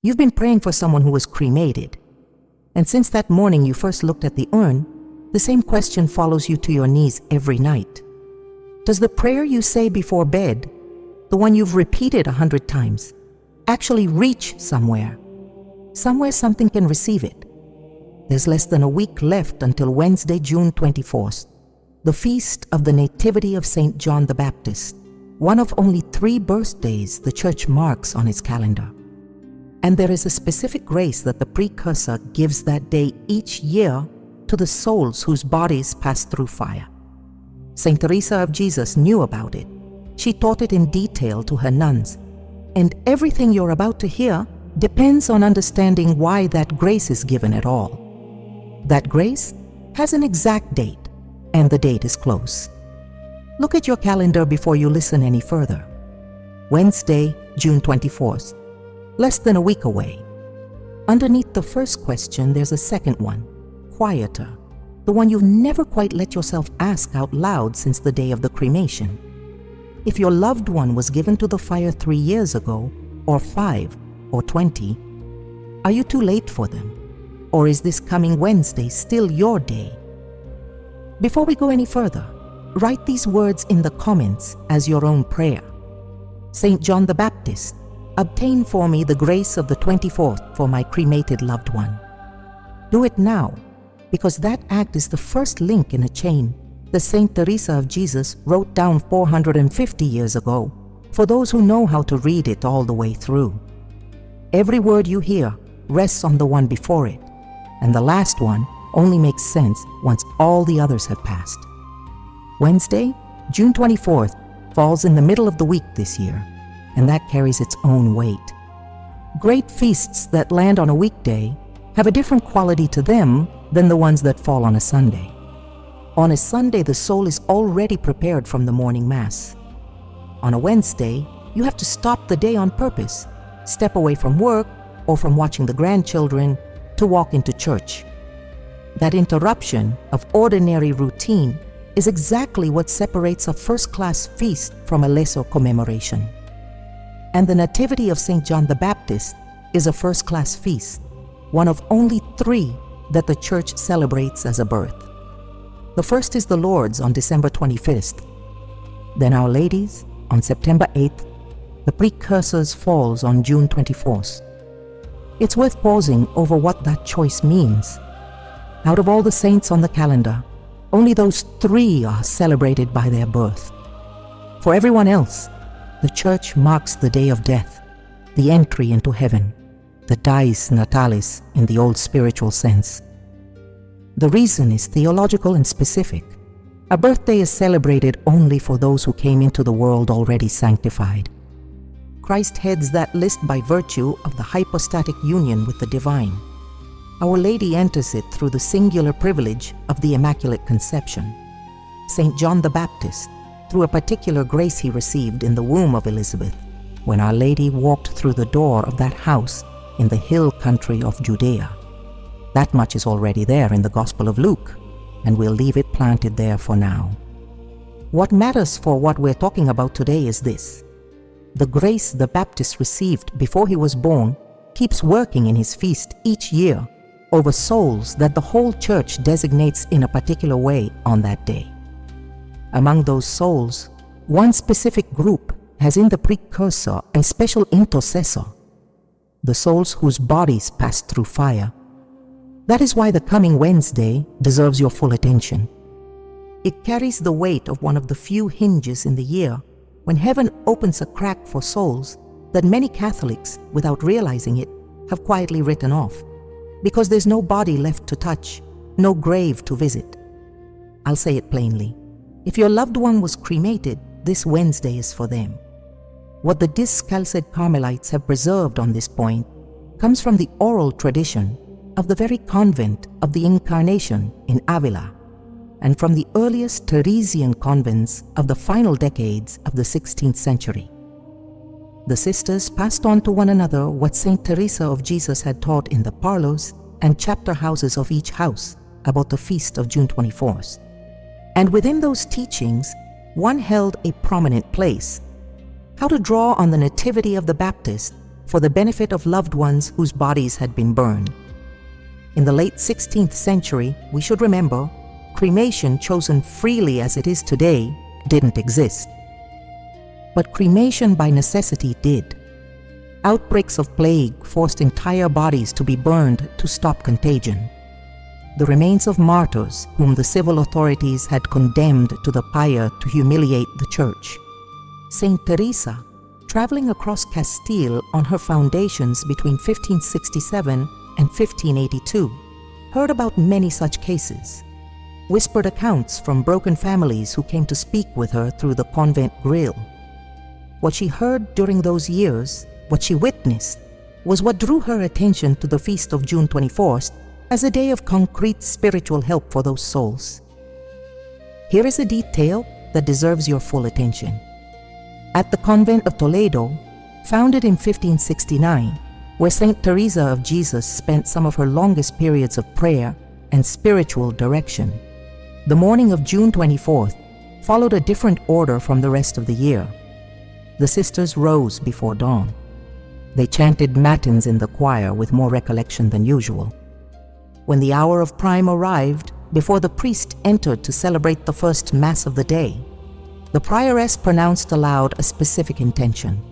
You've been praying for someone who was cremated. And since that morning you first looked at the urn, the same question follows you to your knees every night. Does the prayer you say before bed, the one you've repeated 100 times, actually reach somewhere? Somewhere something can receive it. There's less than a week left until Wednesday, June 24th, the feast of the Nativity of St. John the Baptist, one of only 3 birthdays the Church marks on its calendar. And there is a specific grace that the precursor gives that day each year to the souls whose bodies pass through fire. Saint Teresa of Jesus knew about it. She taught it in detail to her nuns. And everything you're about to hear depends on understanding why that grace is given at all. That grace has an exact date, and the date is close. Look at your calendar before you listen any further. Wednesday, June 24th, less than a week away. Underneath the first question, there's a second one, quieter, the one you've never quite let yourself ask out loud since the day of the cremation. If your loved one was given to the fire 3 years ago, or 5, or 20, are you too late for them? Or is this coming Wednesday still your day? Before we go any further, write these words in the comments as your own prayer. Saint John the Baptist, obtain for me the grace of the 24th for my cremated loved one. Do it now, because that act is the first link in a chain that Saint Teresa of Jesus wrote down 450 years ago for those who know how to read it all the way through. Every word you hear rests on the one before it, and the last one only makes sense once all the others have passed. Wednesday, June 24th, falls in the middle of the week this year, and that carries its own weight. Great feasts that land on a weekday have a different quality to them than the ones that fall on a Sunday. On a Sunday, the soul is already prepared from the morning Mass. On a Wednesday, you have to stop the day on purpose, step away from work or from watching the grandchildren to walk into church. That interruption of ordinary routine is exactly what separates a first-class feast from a lesser commemoration. And the Nativity of St. John the Baptist is a first-class feast, one of only 3 that the Church celebrates as a birth. The first is the Lord's on December 25th, then Our Lady's on September 8th, the Precursor's falls on June 24th. It's worth pausing over what that choice means. Out of all the saints on the calendar, only those 3 are celebrated by their birth. For everyone else, the Church marks the day of death, the entry into heaven, the dies natalis in the old spiritual sense. The reason is theological and specific. A birthday is celebrated only for those who came into the world already sanctified. Christ heads that list by virtue of the hypostatic union with the divine. Our Lady enters it through the singular privilege of the Immaculate Conception. St. John the Baptist, through a particular grace he received in the womb of Elizabeth, when Our Lady walked through the door of that house in the hill country of Judea. That much is already there in the Gospel of Luke, and we'll leave it planted there for now. What matters for what we're talking about today is this. The grace the Baptist received before he was born keeps working in his feast each year over souls that the whole Church designates in a particular way on that day. Among those souls, one specific group has in the precursor a special intercessor, the souls whose bodies passed through fire. That is why the coming Wednesday deserves your full attention. It carries the weight of one of the few hinges in the year when heaven opens a crack for souls that many Catholics, without realizing it, have quietly written off, because there's no body left to touch, no grave to visit. I'll say it plainly. If your loved one was cremated, this Wednesday is for them. What the discalced Carmelites have preserved on this point comes from the oral tradition of the very convent of the Incarnation in Avila, and from the earliest Teresian convents of the final decades of the 16th century. The sisters passed on to one another what Saint Teresa of Jesus had taught in the parlors and chapter houses of each house about the feast of June 24th. And within those teachings, one held a prominent place: how to draw on the Nativity of the Baptist for the benefit of loved ones whose bodies had been burned. In the late 16th century, we should remember, cremation, chosen freely as it is today, didn't exist. But cremation by necessity did. Outbreaks of plague forced entire bodies to be burned to stop contagion. The remains of martyrs whom the civil authorities had condemned to the pyre to humiliate the church. Saint Teresa, traveling across Castile on her foundations between 1567 and 1582, heard about many such cases. Whispered accounts from broken families who came to speak with her through the convent grill. What she heard during those years, what she witnessed, was what drew her attention to the feast of June 24th as a day of concrete spiritual help for those souls. Here is a detail that deserves your full attention. At the convent of Toledo, founded in 1569, where Saint Teresa of Jesus spent some of her longest periods of prayer and spiritual direction, the morning of June 24th followed a different order from the rest of the year. The sisters rose before dawn. They chanted matins in the choir with more recollection than usual. When the hour of prime arrived, before the priest entered to celebrate the first Mass of the day, the prioress pronounced aloud a specific intention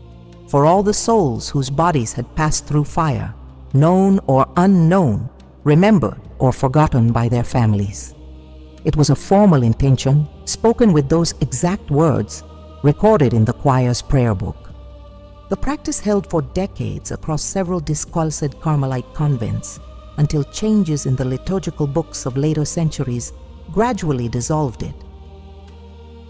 for all the souls whose bodies had passed through fire, known or unknown, remembered or forgotten by their families. It was a formal intention, spoken with those exact words, recorded in the choir's prayer book. The practice held for decades across several discalced Carmelite convents, until changes in the liturgical books of later centuries gradually dissolved it.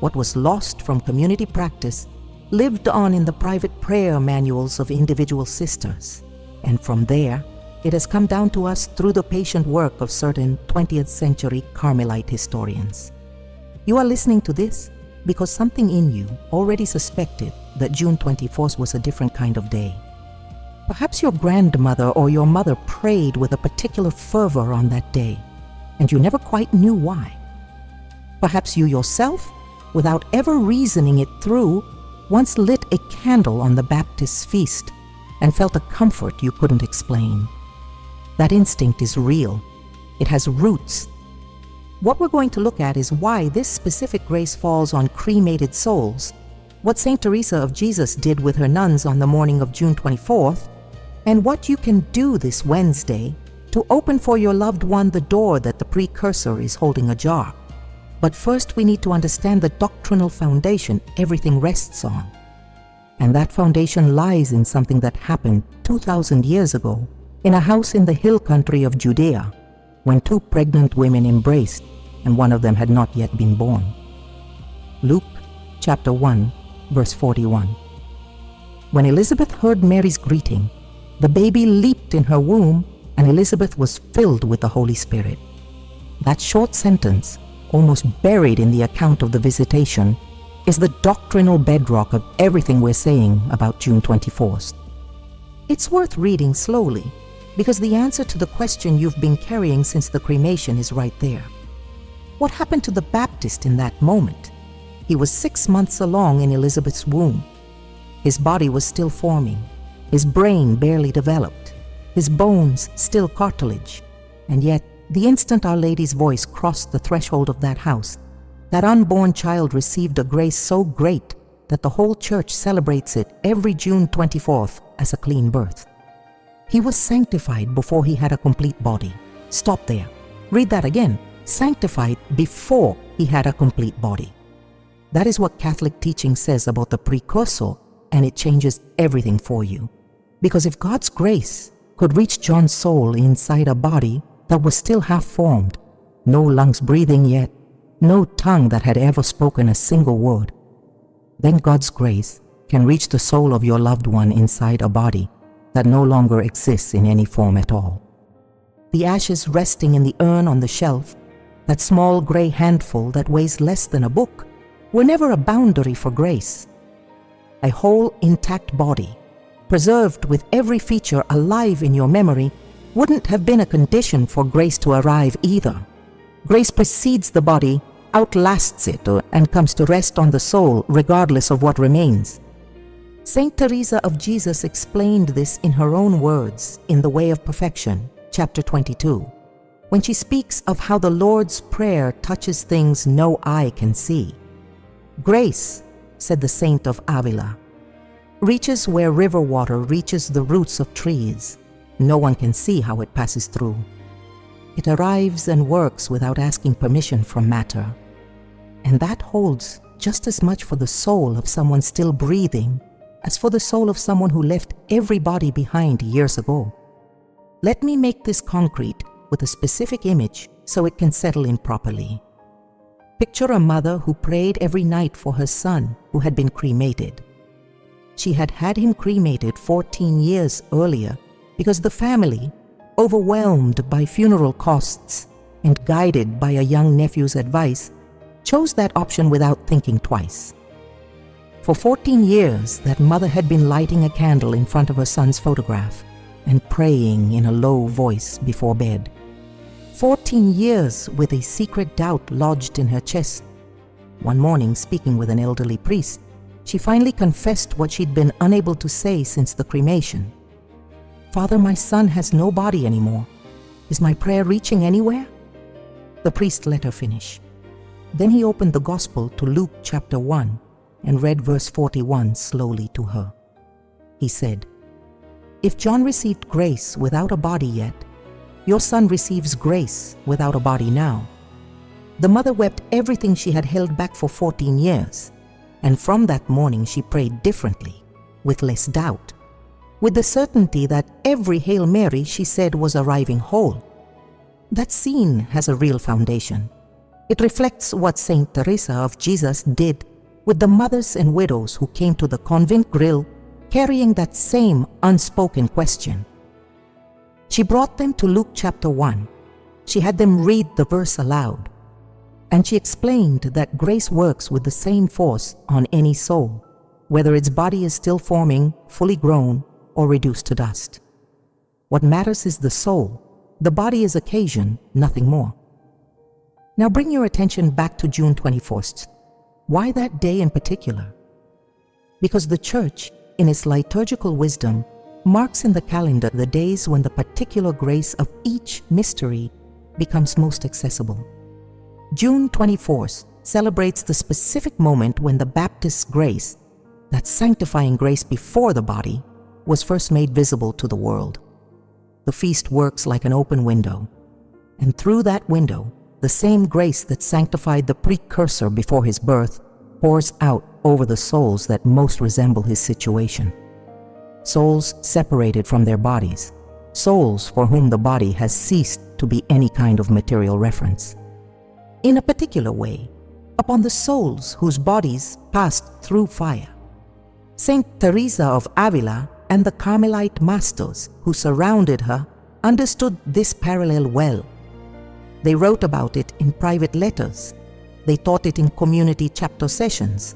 What was lost from community practice lived on in the private prayer manuals of individual sisters, and from there, it has come down to us through the patient work of certain 20th century Carmelite historians. You are listening to this because something in you already suspected that June 24th was a different kind of day. Perhaps your grandmother or your mother prayed with a particular fervor on that day, and you never quite knew why. Perhaps you yourself, without ever reasoning it through, once lit a candle on the Baptist's feast and felt a comfort you couldn't explain. That instinct is real. It has roots. What we're going to look at is why this specific grace falls on cremated souls, what Saint Teresa of Jesus did with her nuns on the morning of June 24th, and what you can do this Wednesday to open for your loved one the door that the precursor is holding ajar. But first we need to understand the doctrinal foundation everything rests on. And that foundation lies in something that happened 2,000 years ago in a house in the hill country of Judea, when two pregnant women embraced and one of them had not yet been born. Luke chapter 1, verse 41. When Elizabeth heard Mary's greeting, the baby leaped in her womb and Elizabeth was filled with the Holy Spirit. That short sentence, almost buried in the account of the visitation, is the doctrinal bedrock of everything we're saying about June 24th. It's worth reading slowly because the answer to the question you've been carrying since the cremation is right there. What happened to the Baptist in that moment? He was 6 months along in Elizabeth's womb. His body was still forming, his brain barely developed, his bones still cartilage, and yet the instant Our Lady's voice crossed the threshold of that house, that unborn child received a grace so great that the whole church celebrates it every June 24th as a clean birth. He was sanctified before he had a complete body. Stop there. Read that again. Sanctified before he had a complete body. That is what Catholic teaching says about the precursor, and it changes everything for you. Because if God's grace could reach John's soul inside a body that was still half formed, no lungs breathing yet, no tongue that had ever spoken a single word, then God's grace can reach the soul of your loved one inside a body that no longer exists in any form at all. The ashes resting in the urn on the shelf, that small gray handful that weighs less than a book, were never a boundary for grace. A whole intact body, preserved with every feature alive in your memory, wouldn't have been a condition for grace to arrive either. Grace precedes the body, outlasts it, and comes to rest on the soul regardless of what remains. Saint Teresa of Jesus explained this in her own words in The Way of Perfection, chapter 22, when she speaks of how the Lord's Prayer touches things no eye can see. Grace, said the Saint of Avila, reaches where river water reaches the roots of trees. No one can see how it passes through. It arrives and works without asking permission from matter. And that holds just as much for the soul of someone still breathing as for the soul of someone who left everybody behind years ago. Let me make this concrete with a specific image so it can settle in properly. Picture a mother who prayed every night for her son who had been cremated. She had had him cremated 14 years earlier because the family, overwhelmed by funeral costs and guided by a young nephew's advice, chose that option without thinking twice. For 14 years, that mother had been lighting a candle in front of her son's photograph and praying in a low voice before bed. 14 years with a secret doubt lodged in her chest. One morning, speaking with an elderly priest, she finally confessed what she'd been unable to say since the cremation. "Father, my son has no body anymore. Is my prayer reaching anywhere?" The priest let her finish. Then he opened the Gospel to Luke chapter 1 and read verse 41 slowly to her. He said, "If John received grace without a body yet, your son receives grace without a body now." The mother wept everything she had held back for 14 years, and from that morning she prayed differently, with less doubt, with the certainty that every Hail Mary she said was arriving whole. That scene has a real foundation. It reflects what Saint Teresa of Jesus did with the mothers and widows who came to the convent grill carrying that same unspoken question. She brought them to Luke chapter 1. She had them read the verse aloud, and she explained that grace works with the same force on any soul, whether its body is still forming, fully grown, or reduced to dust. What matters is the soul. The body is occasion, nothing more. Now bring your attention back to June 21st. Why that day in particular? Because the Church, in its liturgical wisdom, marks in the calendar the days when the particular grace of each mystery becomes most accessible. June 24th celebrates the specific moment when the Baptist's grace, that sanctifying grace before the body, was first made visible to the world. The feast works like an open window, and through that window, the same grace that sanctified the precursor before his birth pours out over the souls that most resemble his situation. Souls separated from their bodies, souls for whom the body has ceased to be any kind of material reference. In a particular way, upon the souls whose bodies passed through fire. Saint Teresa of Avila and the Carmelite masters who surrounded her understood this parallel well. They wrote about it in private letters, they taught it in community chapter sessions,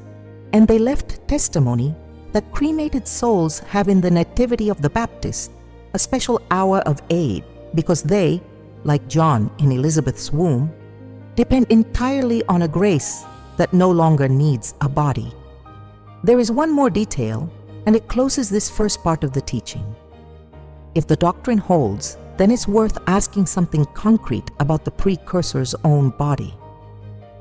and they left testimony that cremated souls have in the Nativity of the Baptist a special hour of aid because they, like John in Elizabeth's womb, depend entirely on a grace that no longer needs a body. There is one more detail, and it closes this first part of the teaching. If the doctrine holds, then it's worth asking something concrete about the precursor's own body.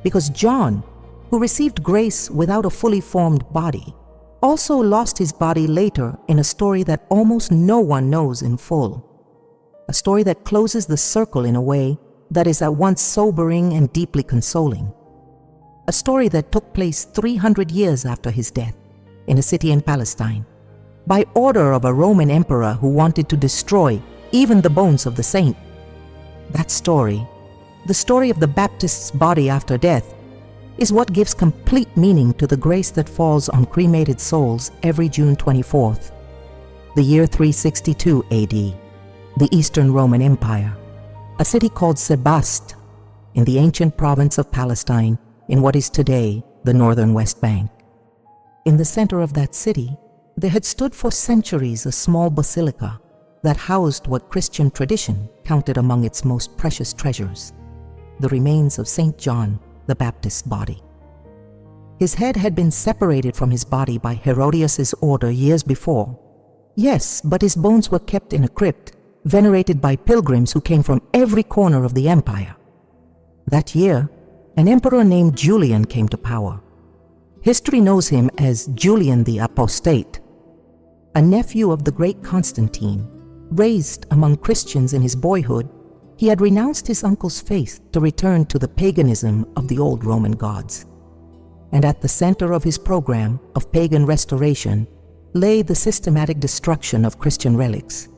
Because John, who received grace without a fully formed body, also lost his body later in a story that almost no one knows in full. A story that closes the circle in a way that is at once sobering and deeply consoling. A story that took place 300 years after his death in a city in Palestine, by order of a Roman emperor who wanted to destroy even the bones of the saint. That story, the story of the Baptist's body after death, is what gives complete meaning to the grace that falls on cremated souls every June 24th, the year 362 AD, the Eastern Roman Empire, a city called Sebast in the ancient province of Palestine in what is today the northern West Bank. In the center of that city, there had stood for centuries a small basilica that housed what Christian tradition counted among its most precious treasures, the remains of St. John the Baptist's body. His head had been separated from his body by Herodias' order years before. Yes, but his bones were kept in a crypt, venerated by pilgrims who came from every corner of the empire. That year, an emperor named Julian came to power. History knows him as Julian the Apostate. A nephew of the great Constantine, raised among Christians in his boyhood, he had renounced his uncle's faith to return to the paganism of the old Roman gods. And at the center of his program of pagan restoration lay the systematic destruction of Christian relics.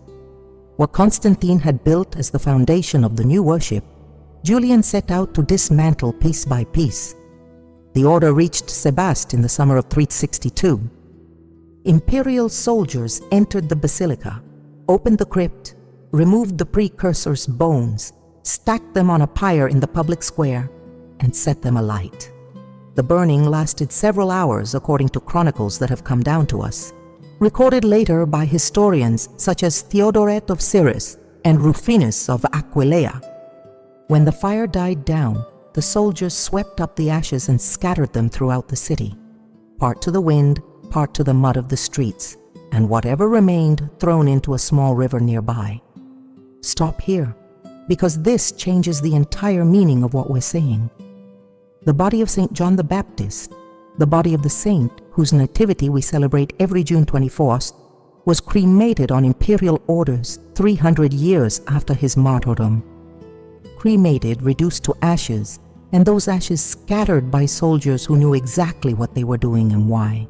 What Constantine had built as the foundation of the new worship, Julian set out to dismantle piece by piece. The order reached Sebaste in the summer of 362. Imperial soldiers entered the basilica, opened the crypt, removed the precursor's bones, stacked them on a pyre in the public square, and set them alight. The burning lasted several hours according to chronicles that have come down to us, recorded later by historians such as Theodoret of Cyrus and Rufinus of Aquileia. When the fire died down, the soldiers swept up the ashes and scattered them throughout the city, part to the wind, part to the mud of the streets, and whatever remained thrown into a small river nearby. Stop here, because this changes the entire meaning of what we're saying. The body of St. John the Baptist, the body of the saint whose nativity we celebrate every June 24th, was cremated on imperial orders 300 years after his martyrdom. Cremated, reduced to ashes, and those ashes scattered by soldiers who knew exactly what they were doing and why.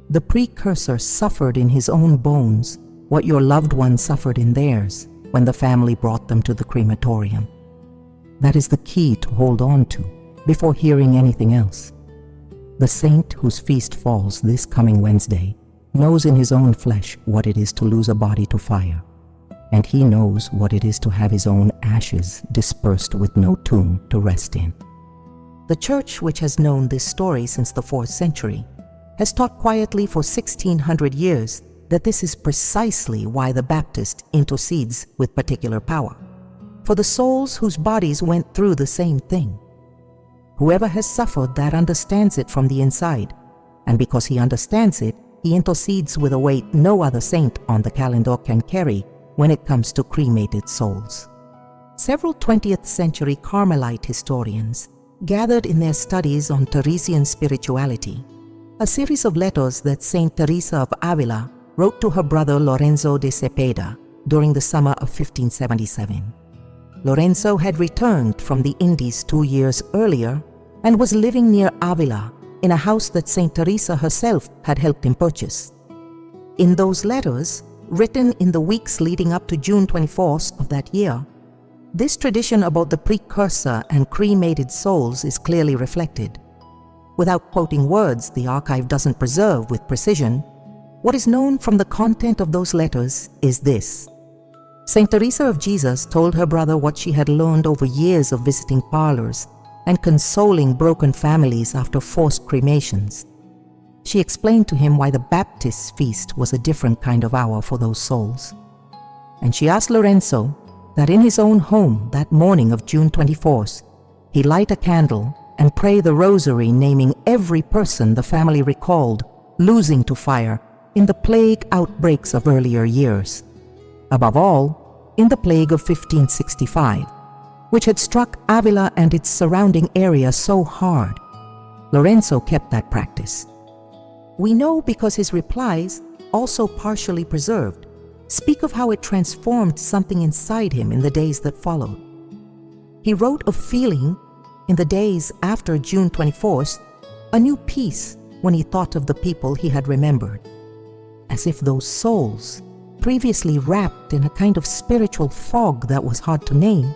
The precursor suffered in his own bones what your loved one suffered in theirs when the family brought them to the crematorium. That is the key to hold on to before hearing anything else. The saint whose feast falls this coming Wednesday knows in his own flesh what it is to lose a body to fire, and he knows what it is to have his own ashes dispersed with no tomb to rest in. The Church, which has known this story since the 4th century, has taught quietly for 1600 years that this is precisely why the Baptist intercedes with particular power, for the souls whose bodies went through the same thing. Whoever has suffered that understands it from the inside, and because he understands it, he intercedes with a weight no other saint on the calendar can carry when it comes to cremated souls. Several 20th century Carmelite historians gathered in their studies on Teresian spirituality a series of letters that Saint Teresa of Avila wrote to her brother Lorenzo de Cepeda during the summer of 1577. Lorenzo had returned from the Indies 2 years earlier and was living near Avila in a house that Saint Teresa herself had helped him purchase. In those letters, written in the weeks leading up to June 24th of that year, this tradition about the precursor and cremated souls is clearly reflected. Without quoting words the archive doesn't preserve with precision, what is known from the content of those letters is this. Saint Teresa of Jesus told her brother what she had learned over years of visiting parlors and consoling broken families after forced cremations. She explained to him why the Baptist feast was a different kind of hour for those souls. And she asked Lorenzo that in his own home that morning of June 24th, he light a candle and pray the rosary naming every person the family recalled losing to fire in the plague outbreaks of earlier years. Above all, in the plague of 1565, which had struck Avila and its surrounding area so hard. Lorenzo kept that practice. We know because his replies, also partially preserved, speak of how it transformed something inside him in the days that followed. He wrote of feeling, in the days after June 24th, a new peace when he thought of the people he had remembered, as if those souls, previously wrapped in a kind of spiritual fog that was hard to name,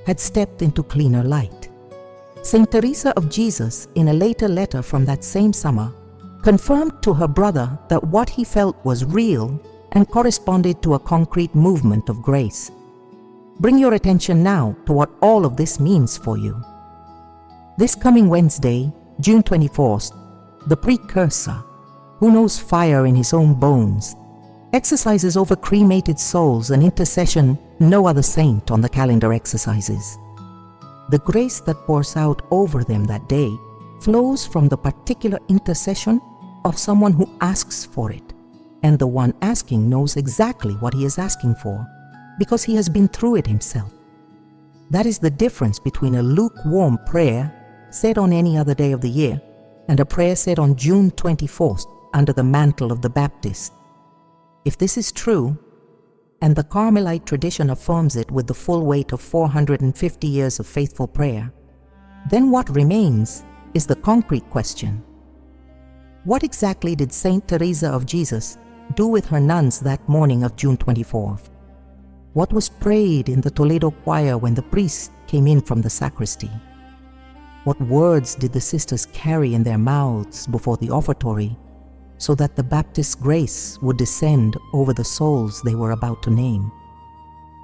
had stepped into cleaner light. Saint Teresa of Jesus, in a later letter from that same summer, confirmed to her brother that what he felt was real and corresponded to a concrete movement of grace. Bring your attention now to what all of this means for you. This coming Wednesday, June 24th, the precursor, who knows fire in his own bones, exercises over cremated souls an intercession no other saint on the calendar exercises. The grace that pours out over them that day flows from the particular intercession of someone who asks for it, and the one asking knows exactly what he is asking for because he has been through it himself. That is the difference between a lukewarm prayer said on any other day of the year and a prayer said on June 24th under the mantle of the Baptist. If this is true, and the Carmelite tradition affirms it with the full weight of 450 years of faithful prayer, then what remains is the concrete question. What exactly did Saint Teresa of Jesus do with her nuns that morning of June 24th? What was prayed in the Toledo choir when the priest came in from the sacristy? What words did the sisters carry in their mouths before the offertory so that the Baptist grace would descend over the souls they were about to name?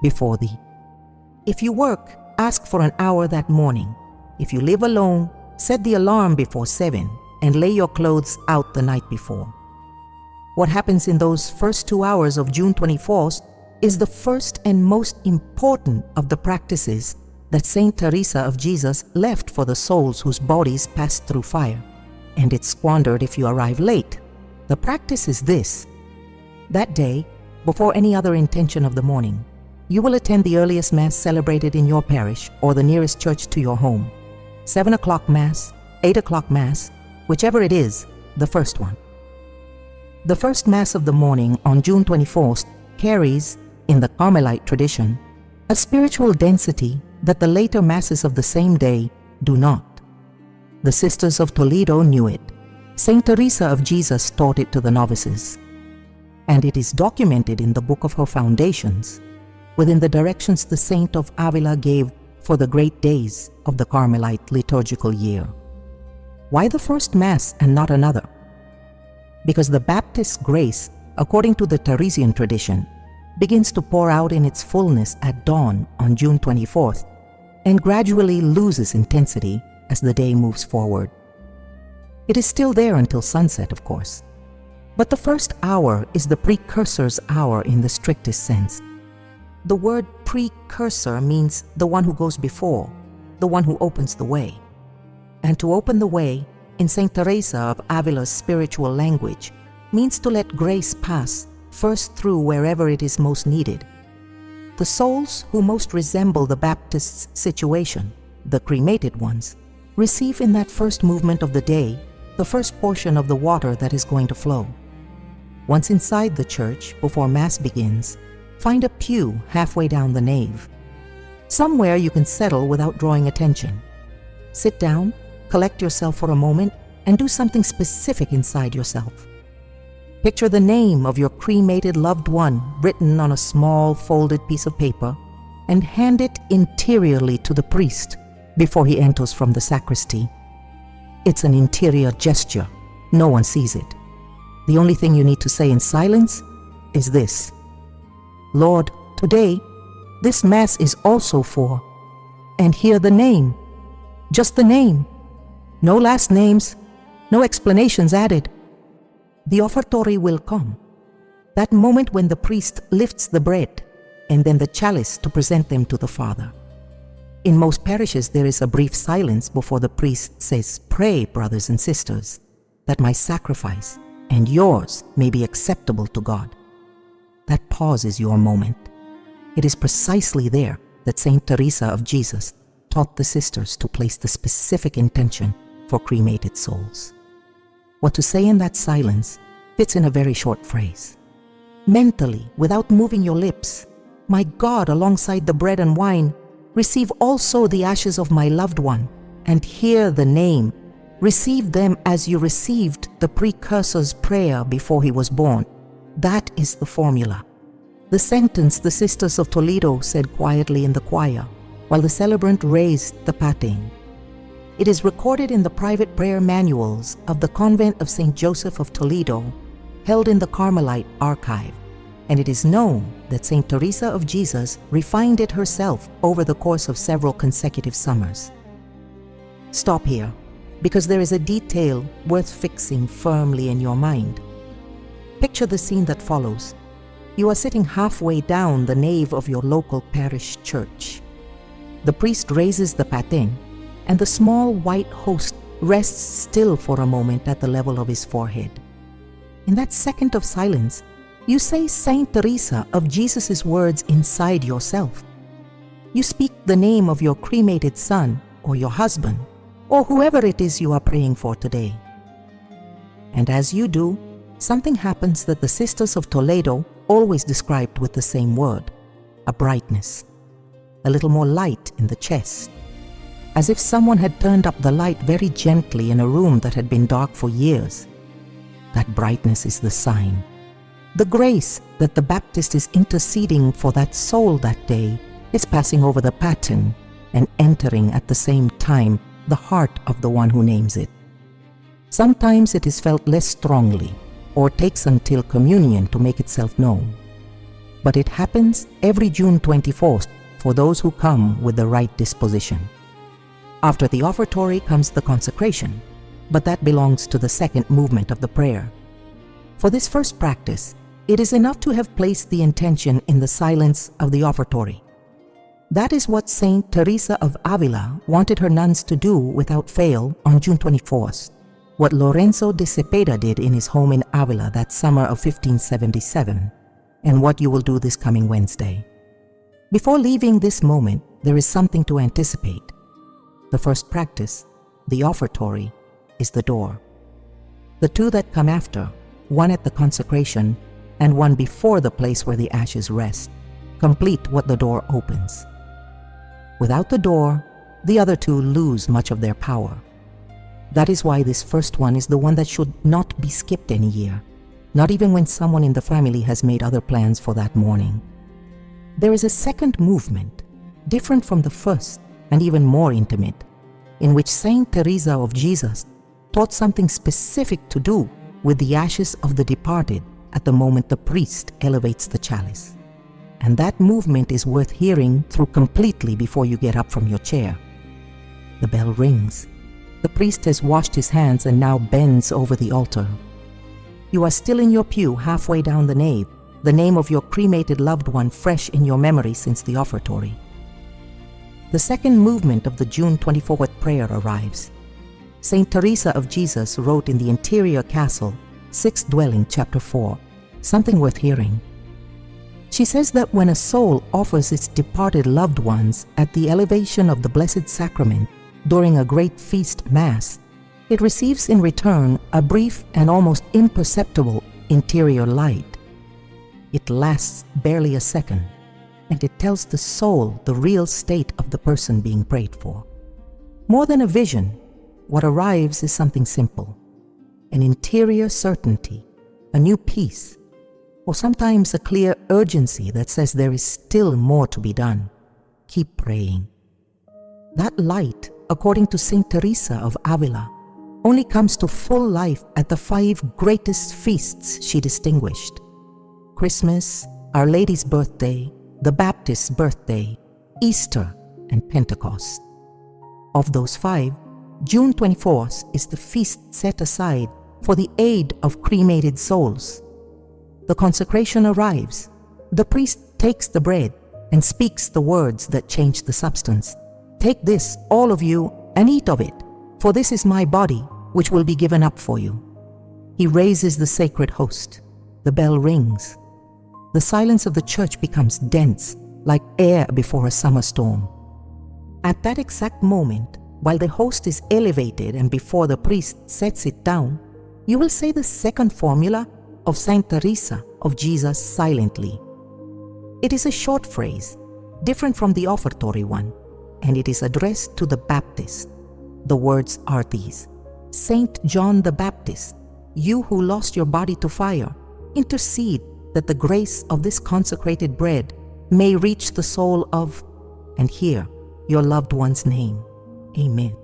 Before thee. If you work, ask for an hour that morning. If you live alone, set the alarm before 7 and lay your clothes out the night before. What happens in those first 2 hours of June 24th is the first and most important of the practices that Saint Teresa of Jesus left for the souls whose bodies passed through fire, and it's squandered if you arrive late. The practice is this. That day, before any other intention of the morning, you will attend the earliest Mass celebrated in your parish or the nearest church to your home. 7 o'clock Mass, 8 o'clock Mass, whichever it is, the first one. The first Mass of the morning on June 24th carries, in the Carmelite tradition, a spiritual density that the later Masses of the same day do not. The Sisters of Toledo knew it. Saint Teresa of Jesus taught it to the novices. And it is documented in the book of her Foundations, within the directions the Saint of Avila gave for the great days of the Carmelite liturgical year. Why the first Mass and not another? Because the Baptist grace, according to the Teresian tradition, begins to pour out in its fullness at dawn on June 24th and gradually loses intensity as the day moves forward. It is still there until sunset, of course. But the first hour is the precursor's hour in the strictest sense. The word precursor means the one who goes before, the one who opens the way. And to open the way, in Saint Teresa of Avila's spiritual language, means to let grace pass first through wherever it is most needed. The souls who most resemble the Baptist's situation, the cremated ones, receive in that first movement of the day the first portion of the water that is going to flow. Once inside the church, before Mass begins, find a pew halfway down the nave. Somewhere you can settle without drawing attention. Sit down, collect yourself for a moment, and do something specific inside yourself. Picture the name of your cremated loved one written on a small folded piece of paper and hand it interiorly to the priest before he enters from the sacristy. It's an interior gesture. No one sees it. The only thing you need to say in silence is this: Lord, today, this Mass is also for, and hear the name, just the name. No last names, no explanations added. The offertory will come, that moment when the priest lifts the bread and then the chalice to present them to the Father. In most parishes, there is a brief silence before the priest says, "Pray, brothers and sisters, that my sacrifice and yours may be acceptable to God." That pause is your moment. It is precisely there that Saint Teresa of Jesus taught the sisters to place the specific intention for cremated souls. What to say in that silence fits in a very short phrase. Mentally, without moving your lips, "My God, alongside the bread and wine, receive also the ashes of my loved one, and hear the name. Receive them as you received the precursor's prayer before he was born." That is the formula. The sentence the Sisters of Toledo said quietly in the choir, while the celebrant raised the paten. It is recorded in the private prayer manuals of the convent of St. Joseph of Toledo, held in the Carmelite archive, and it is known that St. Teresa of Jesus refined it herself over the course of several consecutive summers. Stop here, because there is a detail worth fixing firmly in your mind. Picture the scene that follows. You are sitting halfway down the nave of your local parish church. The priest raises the paten, and the small white host rests still for a moment at the level of his forehead. In that second of silence, you say Saint Teresa of Jesus' words inside yourself. You speak the name of your cremated son or your husband or whoever it is you are praying for today. And as you do, something happens that the Sisters of Toledo always described with the same word: a brightness, a little more light in the chest, as if someone had turned up the light very gently in a room that had been dark for years. That brightness is the sign, the grace that the Baptist is interceding for that soul that day is passing over the paten and entering at the same time the heart of the one who names it. Sometimes it is felt less strongly or takes until communion to make itself known. But it happens every June 24th for those who come with the right disposition. After the Offertory comes the Consecration, but that belongs to the second movement of the prayer. For this first practice, it is enough to have placed the intention in the silence of the Offertory. That is what Saint Teresa of Avila wanted her nuns to do without fail on June 24th, what Lorenzo de Cepeda did in his home in Avila that summer of 1577, and what you will do this coming Wednesday. Before leaving this moment, there is something to anticipate. The first practice, the Offertory, is the door. The two that come after, one at the Consecration and one before the place where the ashes rest, complete what the door opens. Without the door, the other two lose much of their power. That is why this first one is the one that should not be skipped any year, not even when someone in the family has made other plans for that morning. There is a second movement, different from the first and even more intimate, in which Saint Teresa of Jesus taught something specific to do with the ashes of the departed at the moment the priest elevates the chalice. And that movement is worth hearing through completely before you get up from your chair. The bell rings. The priest has washed his hands and now bends over the altar. You are still in your pew halfway down the nave, the name of your cremated loved one fresh in your memory since the Offertory. The second movement of the June 24th prayer arrives. Saint Teresa of Jesus wrote in the Interior Castle, 6th Dwelling, Chapter 4, something worth hearing. She says that when a soul offers its departed loved ones at the elevation of the Blessed Sacrament during a great feast Mass, it receives in return a brief and almost imperceptible interior light. It lasts barely a second, and it tells the soul the real state of the person being prayed for. More than a vision, what arrives is something simple, an interior certainty, a new peace, or sometimes a clear urgency that says there is still more to be done. Keep praying. That light, according to Saint Teresa of Avila, only comes to full life at the 5 greatest feasts she distinguished: Christmas, Our Lady's birthday, the Baptist's birthday, Easter, and Pentecost. Of those 5, June 24th is the feast set aside for the aid of cremated souls. The consecration arrives. The priest takes the bread and speaks the words that change the substance. Take this, all of you, and eat of it, for this is my body, which will be given up for you. He raises the sacred host. The bell rings. The silence of the church becomes dense, like air before a summer storm. At that exact moment, while the host is elevated and before the priest sets it down, you will say the second formula of Saint Teresa of Jesus silently. It is a short phrase, different from the Offertory one, and it is addressed to the Baptist. The words are these: Saint John the Baptist, you who lost your body to fire, intercede that the grace of this consecrated bread may reach the soul of, and here, your loved one's name. Amen.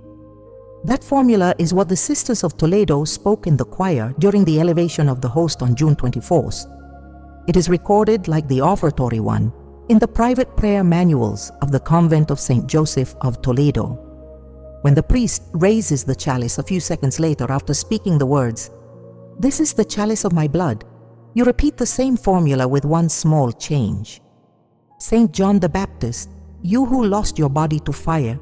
That formula is what the Sisters of Toledo spoke in the choir during the elevation of the host on June 24th. It is recorded, like the Offertory one, in the private prayer manuals of the convent of St. Joseph of Toledo. When the priest raises the chalice a few seconds later after speaking the words, "This is the chalice of my blood," you repeat the same formula with one small change. Saint John the Baptist, you who lost your body to fire,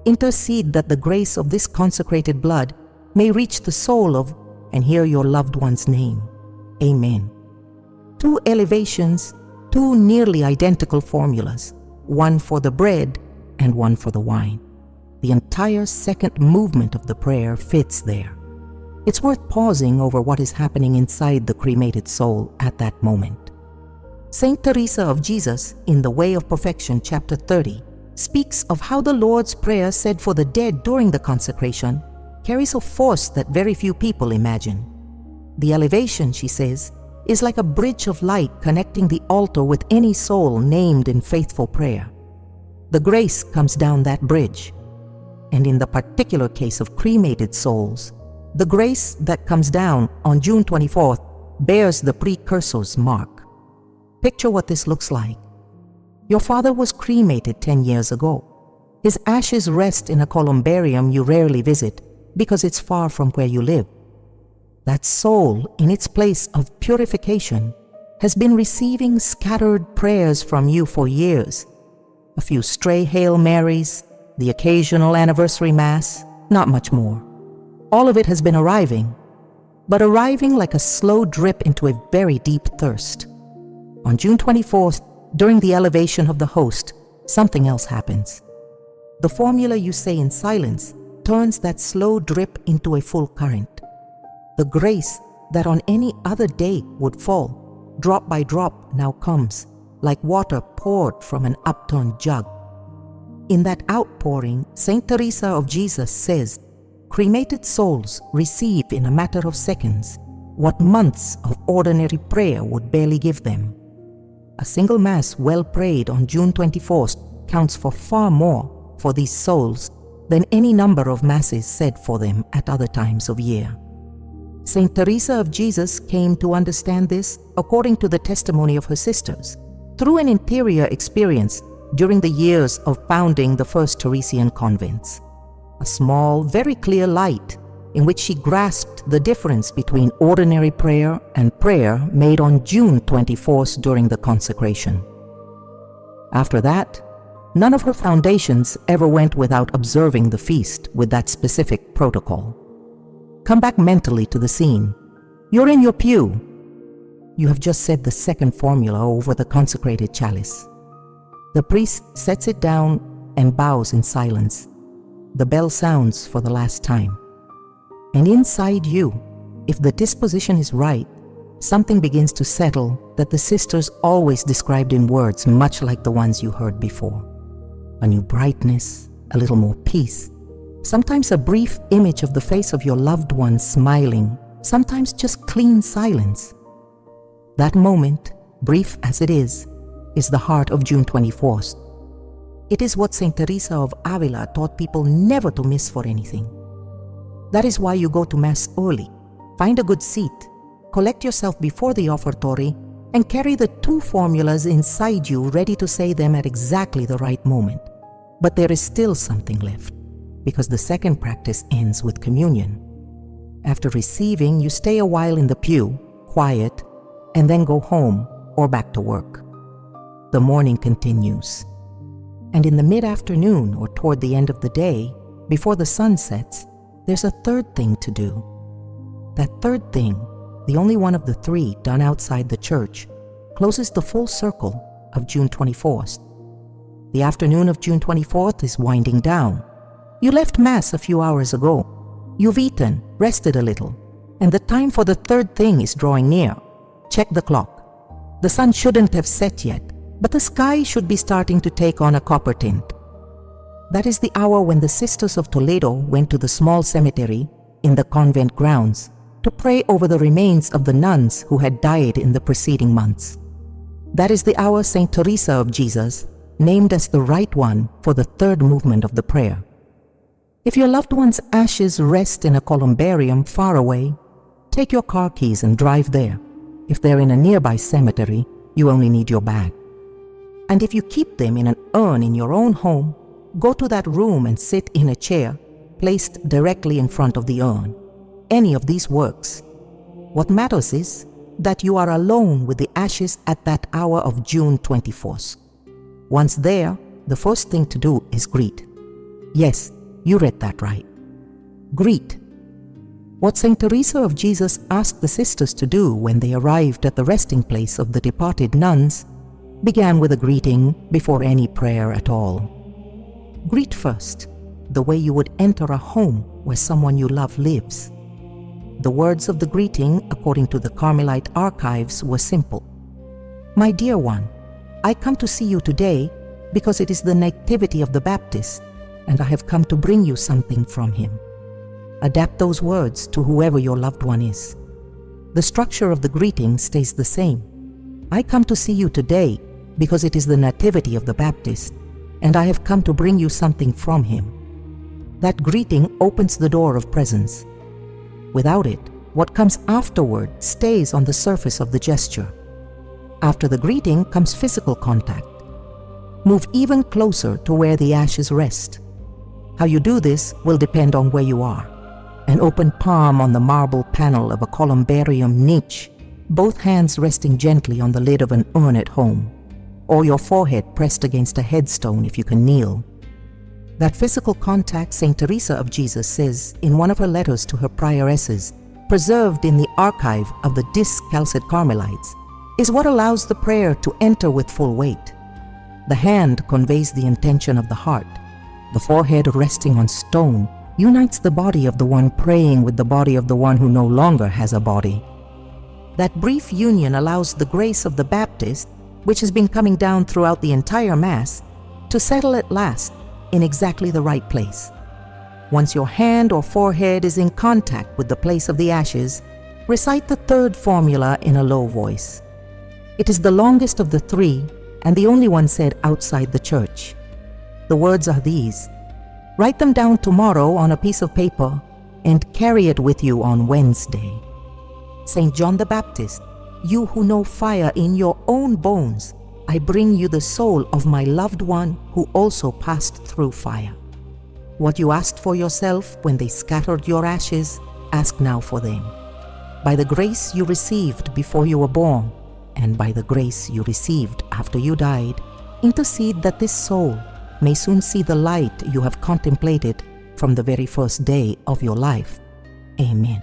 intercede that the grace of this consecrated blood may reach the soul of and hear your loved one's name. Amen. 2 elevations, 2 nearly identical formulas, one for the bread and one for the wine. The entire second movement of the prayer fits there. It's worth pausing over what is happening inside the cremated soul at that moment. Saint Teresa of Jesus, in The Way of Perfection, chapter 30, speaks of how the Lord's Prayer said for the dead during the consecration carries a force that very few people imagine. The elevation, she says, is like a bridge of light connecting the altar with any soul named in faithful prayer. The grace comes down that bridge. And in the particular case of cremated souls, the grace that comes down on June 24th bears the precursor's mark. Picture what this looks like. Your father was cremated 10 years ago. His ashes rest in a columbarium you rarely visit because it's far from where you live. That soul, in its place of purification, has been receiving scattered prayers from you for years. A few stray Hail Marys, the occasional anniversary Mass, not much more. All of it has been arriving, but arriving like a slow drip into a very deep thirst. On June 24th, during the elevation of the host, something else happens. The formula you say in silence turns that slow drip into a full current. The grace that on any other day would fall, drop by drop, now comes, like water poured from an upturned jug. In that outpouring, Saint Teresa of Jesus says, cremated souls receive in a matter of seconds what months of ordinary prayer would barely give them. A single Mass well prayed on June 24th counts for far more for these souls than any number of Masses said for them at other times of year. Saint Teresa of Jesus came to understand this according to the testimony of her sisters, through an interior experience during the years of founding the first Teresian convents. A small, very clear light in which she grasped the difference between ordinary prayer and prayer made on June 24th during the consecration. After that, none of her foundations ever went without observing the feast with that specific protocol. Come back mentally to the scene. You're in your pew. You have just said the second formula over the consecrated chalice. The priest sets it down and bows in silence. The bell sounds for the last time. And inside you, if the disposition is right, something begins to settle that the sisters always described in words much like the ones you heard before. A new brightness, a little more peace, sometimes a brief image of the face of your loved one smiling, sometimes just clean silence. That moment, brief as it is the heart of June 24th. It is what Saint Teresa of Avila taught people never to miss for anything. That is why you go to Mass early, find a good seat, collect yourself before the Offertory, and carry the 2 formulas inside you ready to say them at exactly the right moment. But there is still something left, because the second practice ends with communion. After receiving, you stay a while in the pew, quiet, and then go home or back to work. The morning continues. And in the mid-afternoon or toward the end of the day, before the sun sets, there's a third thing to do. That third thing, the only one of the 3 done outside the church, closes the full circle of June 24th. The afternoon of June 24th is winding down. You left Mass a few hours ago. You've eaten, rested a little, and the time for the third thing is drawing near. Check the clock. The sun shouldn't have set yet, but the sky should be starting to take on a copper tint. That is the hour when the Sisters of Toledo went to the small cemetery in the convent grounds to pray over the remains of the nuns who had died in the preceding months. That is the hour Saint Teresa of Jesus named as the right one for the third movement of the prayer. If your loved one's ashes rest in a columbarium far away, take your car keys and drive there. If they're in a nearby cemetery, you only need your bag. And if you keep them in an urn in your own home, go to that room and sit in a chair placed directly in front of the urn. Any of these works. What matters is that you are alone with the ashes at that hour of June 24th. Once there, the first thing to do is greet. Yes, you read that right. Greet. What Saint Teresa of Jesus asked the sisters to do when they arrived at the resting place of the departed nuns began with a greeting before any prayer at all. Greet first, the way you would enter a home where someone you love lives. The words of the greeting, according to the Carmelite archives, were simple. My dear one, I come to see you today because it is the nativity of the Baptist, and I have come to bring you something from him. Adapt those words to whoever your loved one is. The structure of the greeting stays the same. I come to see you today because it is the nativity of the Baptist, and I have come to bring you something from him. That greeting opens the door of presence. Without it, what comes afterward stays on the surface of the gesture. After the greeting comes physical contact. Move even closer to where the ashes rest. How you do this will depend on where you are. An open palm on the marble panel of a columbarium niche, both hands resting gently on the lid of an urn at home, or your forehead pressed against a headstone if you can kneel. That physical contact, Saint Teresa of Jesus says in one of her letters to her prioresses, preserved in the archive of the discalced Carmelites, is what allows the prayer to enter with full weight. The hand conveys the intention of the heart. The forehead resting on stone unites the body of the one praying with the body of the one who no longer has a body. That brief union allows the grace of the Baptist, which has been coming down throughout the entire Mass, to settle at last in exactly the right place. Once your hand or forehead is in contact with the place of the ashes, recite the third formula in a low voice. It is the longest of the three and the only one said outside the church. The words are these. Write them down tomorrow on a piece of paper and carry it with you on Wednesday. Saint John the Baptist, you who know fire in your own bones, I bring you the soul of my loved one who also passed through fire. What you asked for yourself when they scattered your ashes, ask now for them. By the grace you received before you were born, and by the grace you received after you died, intercede that this soul may soon see the light you have contemplated from the very first day of your life. Amen.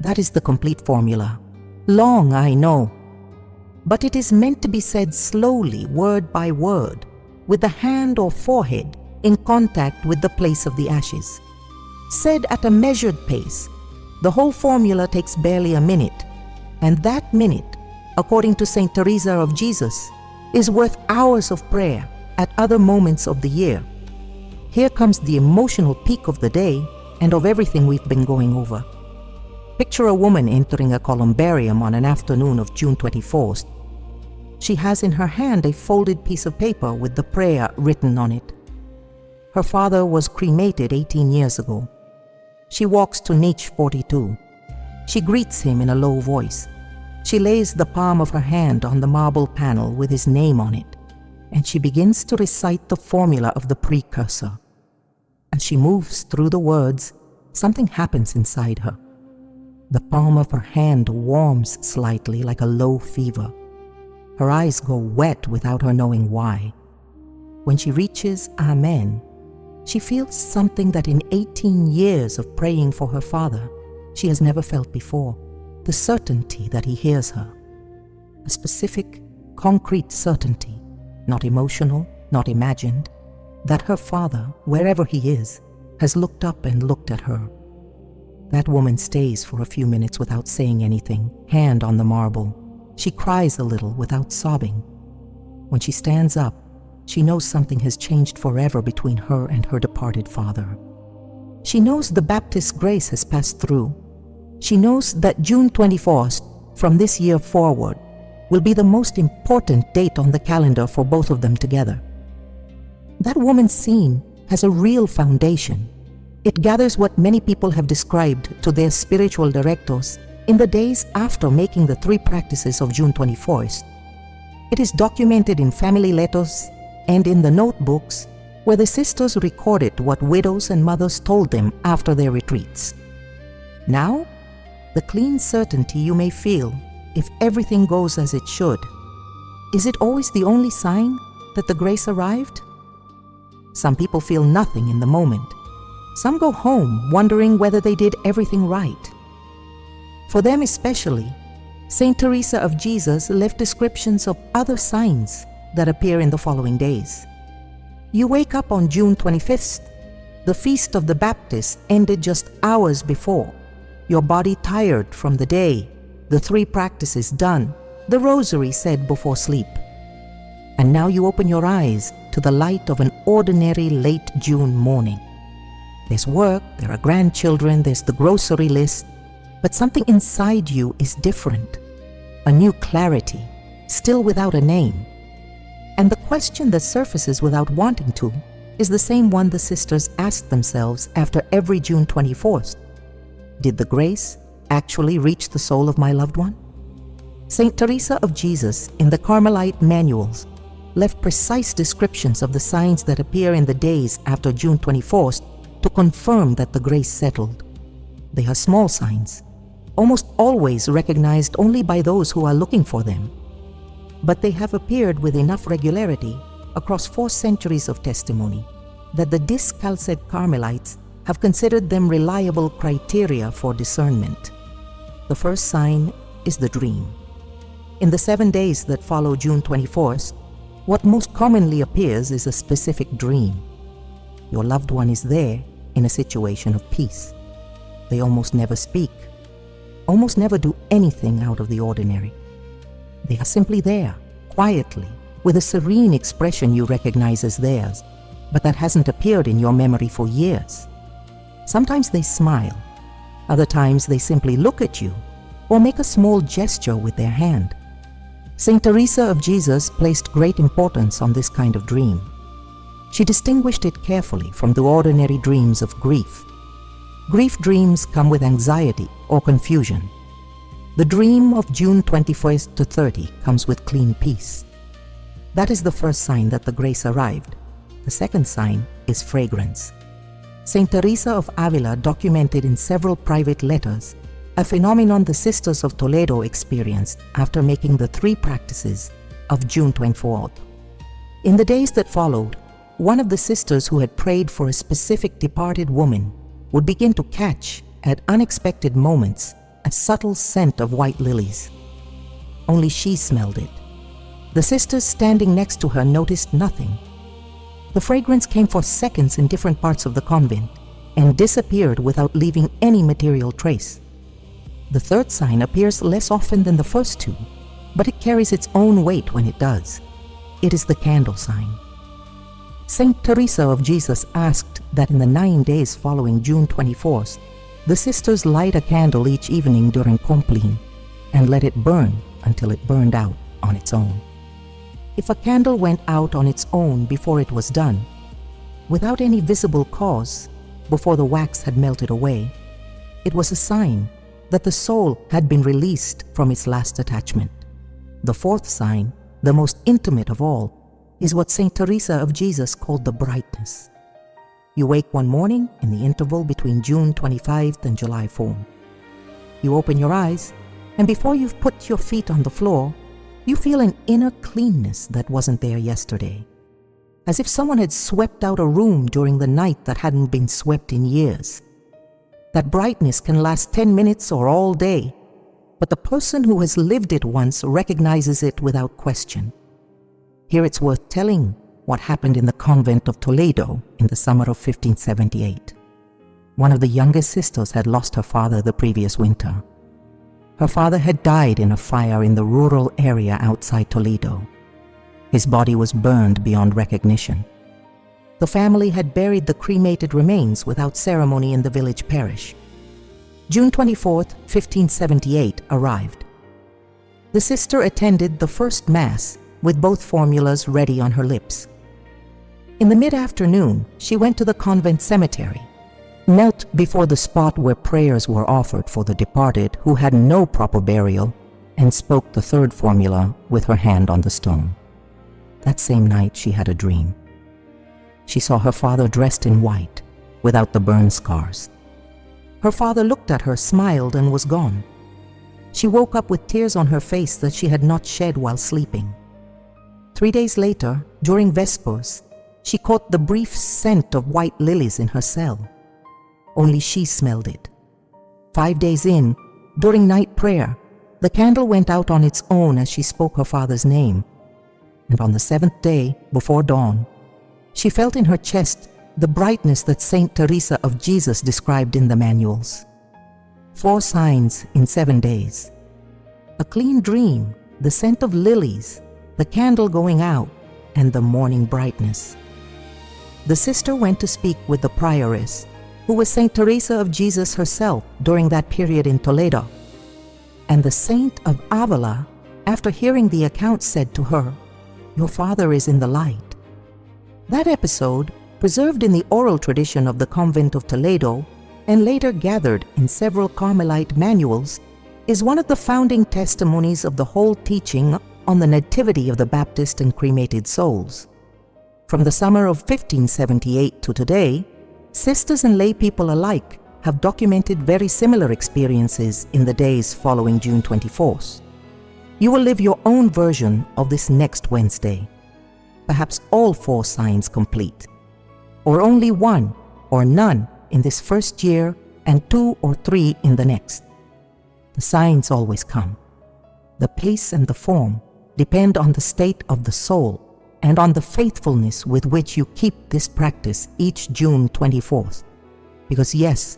That is the complete formula. Long, I know, but it is meant to be said slowly, word by word, with the hand or forehead in contact with the place of the ashes. Said at a measured pace, the whole formula takes barely a minute, and that minute, according to Saint Teresa of Jesus, is worth hours of prayer at other moments of the year. Here comes the emotional peak of the day and of everything we've been going over. Picture a woman entering a columbarium on an afternoon of June 24th. She has in her hand a folded piece of paper with the prayer written on it. Her father was cremated 18 years ago. She walks to niche 42. She greets him in a low voice. She lays the palm of her hand on the marble panel with his name on it, and she begins to recite the formula of the precursor. As she moves through the words, something happens inside her. The palm of her hand warms slightly like a low fever. Her eyes go wet without her knowing why. When she reaches Amen, she feels something that in 18 years of praying for her father, she has never felt before, the certainty that he hears her. A specific, concrete certainty, not emotional, not imagined, that her father, wherever he is, has looked up and looked at her. That woman stays for a few minutes without saying anything, hand on the marble. She cries a little without sobbing. When she stands up, she knows something has changed forever between her and her departed father. She knows the Baptist grace has passed through. She knows that June 24th, from this year forward, will be the most important date on the calendar for both of them together. That woman's scene has a real foundation. It gathers what many people have described to their spiritual directors in the days after making the three practices of June 24th. It is documented in family letters and in the notebooks where the sisters recorded what widows and mothers told them after their retreats. Now, the clean certainty you may feel if everything goes as it should, is it always the only sign that the grace arrived? Some people feel nothing in the moment. Some go home wondering whether they did everything right. For them especially, Saint Teresa of Jesus left descriptions of other signs that appear in the following days. You wake up on June 25th. The feast of the Baptist ended just hours before. Your body tired from the day, the 3 practices done, the rosary said before sleep. And now you open your eyes to the light of an ordinary late June morning. There's work, there are grandchildren, there's the grocery list, but something inside you is different. A new clarity, still without a name. And the question that surfaces without wanting to is the same one the sisters asked themselves after every June 24th. Did the grace actually reach the soul of my loved one? Saint Teresa of Jesus in the Carmelite manuals left precise descriptions of the signs that appear in the days after June 24th to confirm that the grace settled. They are small signs, almost always recognized only by those who are looking for them. But they have appeared with enough regularity across 4 centuries of testimony that the discalced Carmelites have considered them reliable criteria for discernment. The first sign is the dream. In the 7 days that follow June 24th, what most commonly appears is a specific dream. Your loved one is there in a situation of peace. They almost never speak, almost never do anything out of the ordinary. They are simply there, quietly, with a serene expression you recognize as theirs, but that hasn't appeared in your memory for years. Sometimes they smile, other times they simply look at you or make a small gesture with their hand. Saint Teresa of Jesus placed great importance on this kind of dream. She distinguished it carefully from the ordinary dreams of grief. Grief dreams come with anxiety or confusion. The dream of June 21st to 30 comes with clean peace. That is the first sign that the grace arrived. The second sign is fragrance. Saint Teresa of Avila documented in several private letters a phenomenon the sisters of Toledo experienced after making the 3 practices of June 24th. In the days that followed, one of the sisters who had prayed for a specific departed woman would begin to catch, at unexpected moments, a subtle scent of white lilies. Only she smelled it. The sisters standing next to her noticed nothing. The fragrance came for seconds in different parts of the convent and disappeared without leaving any material trace. The third sign appears less often than the first 2, but it carries its own weight when it does. It is the candle sign. Saint Teresa of Jesus asked that in the 9 days following June 24th, the sisters light a candle each evening during Compline and let it burn until it burned out on its own. If a candle went out on its own before it was done, without any visible cause, before the wax had melted away, it was a sign that the soul had been released from its last attachment. The fourth sign, the most intimate of all, is what Saint Teresa of Jesus called the brightness. You wake one morning in the interval between June 25th and July 4th. You open your eyes, and before you've put your feet on the floor, you feel an inner cleanness that wasn't there yesterday, as if someone had swept out a room during the night that hadn't been swept in years. That brightness can last 10 minutes or all day, but the person who has lived it once recognizes it without question. Here it's worth telling what happened in the convent of Toledo in the summer of 1578. One of the youngest sisters had lost her father the previous winter. Her father had died in a fire in the rural area outside Toledo. His body was burned beyond recognition. The family had buried the cremated remains without ceremony in the village parish. June 24th, 1578 arrived. The sister attended the first Mass with both formulas ready on her lips. In the mid-afternoon, she went to the convent cemetery, knelt before the spot where prayers were offered for the departed who had no proper burial, and spoke the third formula with her hand on the stone. That same night she had a dream. She saw her father dressed in white, without the burn scars. Her father looked at her, smiled, and was gone. She woke up with tears on her face that she had not shed while sleeping. 3 days later, during Vespers, she caught the brief scent of white lilies in her cell. Only she smelled it. 5 days in, during night prayer, the candle went out on its own as she spoke her father's name. And on the 7th day, before dawn, she felt in her chest the brightness that Saint Teresa of Jesus described in the manuals. 4 signs in 7 days. A clean dream, the scent of lilies, the candle going out, and the morning brightness. The sister went to speak with the prioress, who was Saint Teresa of Jesus herself during that period in Toledo. And the Saint of Avila, after hearing the account, said to her, "Your father is in the light." That episode, preserved in the oral tradition of the convent of Toledo and later gathered in several Carmelite manuals, is one of the founding testimonies of the whole teaching on the nativity of the Baptist and cremated souls. From the summer of 1578 to today, sisters and lay people alike have documented very similar experiences in the days following June 24th. You will live your own version of this next Wednesday. Perhaps all 4 signs complete, or only 1 or none in this first year and 2 or 3 in the next. The signs always come. The pace and the form depend on the state of the soul and on the faithfulness with which you keep this practice each June 24th. Because yes,